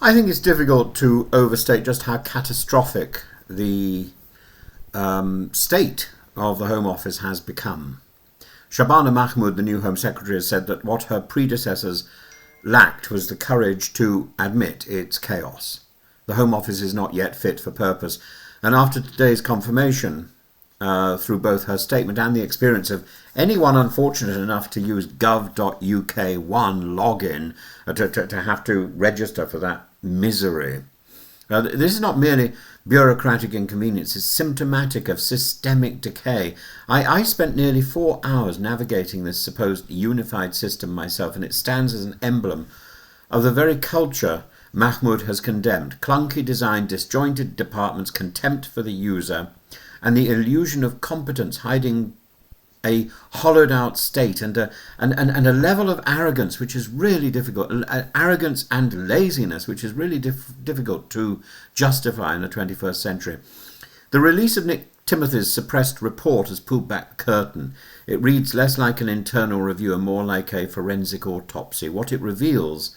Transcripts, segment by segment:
I think it's difficult to overstate just how catastrophic the state of the Home Office has become. Shabana Mahmood, the new Home Secretary, has said that what her predecessors lacked was the courage to admit its chaos. The Home Office is not yet fit for purpose, and after today's confirmation, through both her statement and the experience of anyone unfortunate enough to use gov.uk1 login to have to register for that misery. This is not merely bureaucratic inconvenience, it's symptomatic of systemic decay. I spent nearly 4 hours navigating this supposed unified system myself, and it stands as an emblem of the very culture Mahmoud has condemned: clunky design, disjointed departments, contempt for the user, and the illusion of competence hiding a hollowed out state and a level of arrogance which is really difficult, arrogance and laziness which is really difficult to justify in the 21st century. The release of Nick Timothy's suppressed report has pulled back the curtain. It reads less like an internal review and more like a forensic autopsy. What it reveals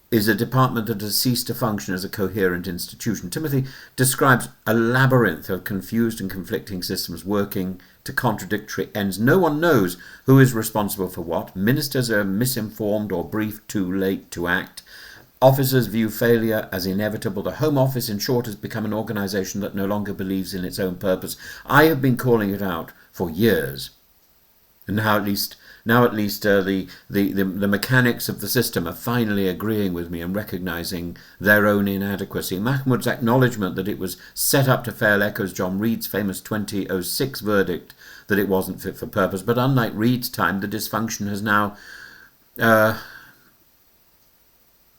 is a department that has ceased to function as a coherent institution. Timothy describes a labyrinth of confused and conflicting systems working to contradictory ends. No one knows who is responsible for what. Ministers are misinformed or briefed too late to act. Officers view failure as inevitable. The Home Office, in short, has become an organisation that no longer believes in its own purpose. I have been calling it out for years. And now at least the mechanics of the system are finally agreeing with me and recognising their own inadequacy. Mahmoud's acknowledgement that it was set up to fail echoes John Reed's famous 2006 verdict that it wasn't fit for purpose. But unlike Reed's time, the dysfunction has now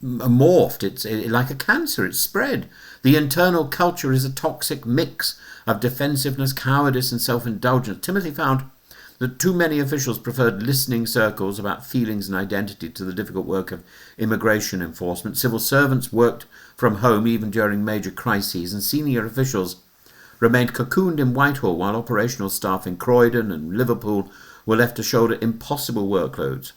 morphed. It's like a cancer. It's spread. The internal culture is a toxic mix of defensiveness, cowardice and self-indulgence. Timothy found that too many officials preferred listening circles about feelings and identity to the difficult work of immigration enforcement. Civil servants worked from home even during major crises, and senior officials remained cocooned in Whitehall while operational staff in Croydon and Liverpool were left to shoulder impossible workloads.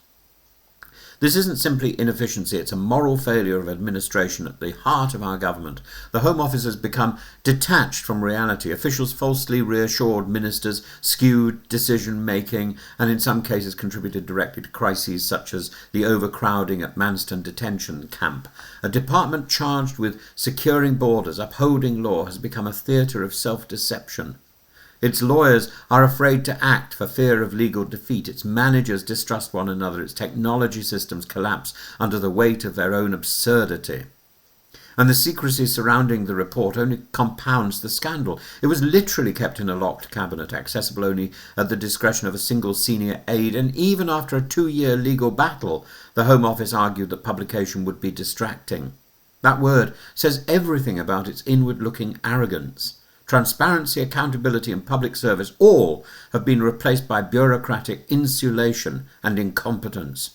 This isn't simply inefficiency, it's a moral failure of administration at the heart of our government. The Home Office has become detached from reality. Officials falsely reassured ministers, skewed decision-making, and in some cases contributed directly to crises such as the overcrowding at Manston detention camp. A department charged with securing borders, upholding law, has become a theatre of self-deception. Its lawyers are afraid to act for fear of legal defeat. Its managers distrust one another. Its technology systems collapse under the weight of their own absurdity. And the secrecy surrounding the report only compounds the scandal. It was literally kept in a locked cabinet, accessible only at the discretion of a single senior aide, and even after a 2-year legal battle, the Home Office argued that publication would be distracting. That word says everything about its inward-looking arrogance. Transparency, accountability and public service all have been replaced by bureaucratic insulation and incompetence.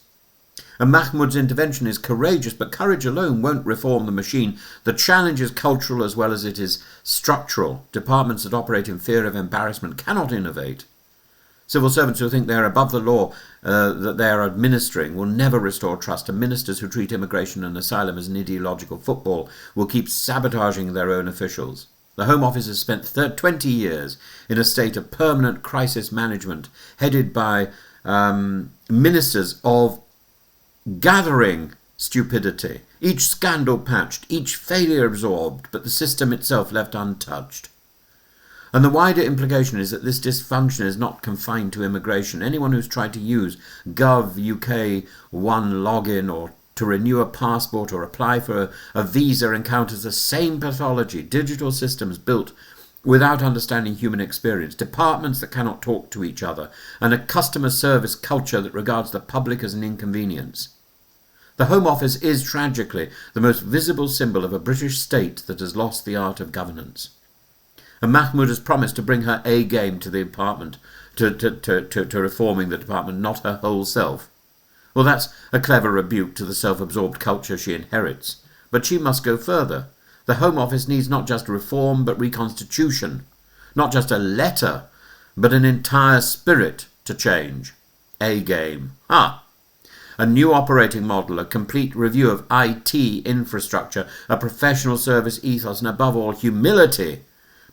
And Mahmoud's intervention is courageous, but courage alone won't reform the machine. The challenge is cultural as well as it is structural. Departments that operate in fear of embarrassment cannot innovate. Civil servants who think they are above the law that they are administering will never restore trust, and ministers who treat immigration and asylum as an ideological football will keep sabotaging their own officials. The Home Office has spent 20 years in a state of permanent crisis management, headed by ministers of gathering stupidity, each scandal patched, each failure absorbed, but the system itself left untouched. And the wider implication is that this dysfunction is not confined to immigration. Anyone who's tried to use gov.uk1 login or to renew a passport or apply for a visa encounters the same pathology. Digital systems built without understanding human experience, departments that cannot talk to each other, and a customer service culture that regards the public as an inconvenience. The Home Office is tragically the most visible symbol of a British state that has lost the art of governance. And Mahmoud has promised to bring her A game to the department, to reforming the department, not her whole self. Well, that's a clever rebuke to the self-absorbed culture she inherits. But she must go further. The Home Office needs not just reform, but reconstitution. Not just a letter, but an entire spirit to change. A game. a new operating model, a complete review of IT infrastructure, a professional service ethos, and above all, humility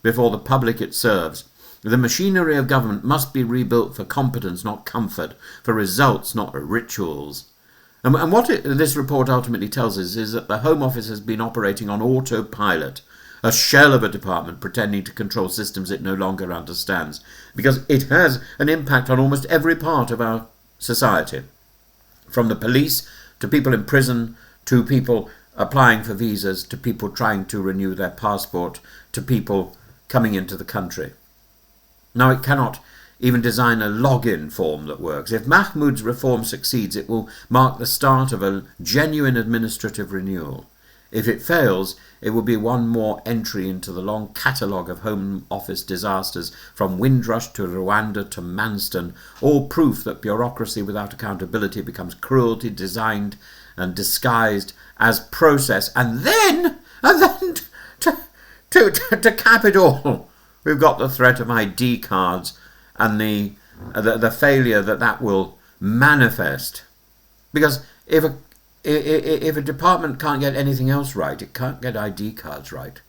before the public it serves. The machinery of government must be rebuilt for competence, not comfort, for results, not rituals. And what this report ultimately tells us is that the Home Office has been operating on autopilot, a shell of a department pretending to control systems it no longer understands, because it has an impact on almost every part of our society, from the police to people in prison, to people applying for visas, to people trying to renew their passport, to people coming into the country. Now, it cannot even design a login form that works. If Mahmoud's reform succeeds, it will mark the start of a genuine administrative renewal. If it fails, it will be one more entry into the long catalogue of Home Office disasters, from Windrush to Rwanda to Manston, all proof that bureaucracy without accountability becomes cruelty designed and disguised as process. And then to cap it all, we've got the threat of ID cards and the failure that will manifest. Because if a department can't get anything else right, it can't get ID cards right.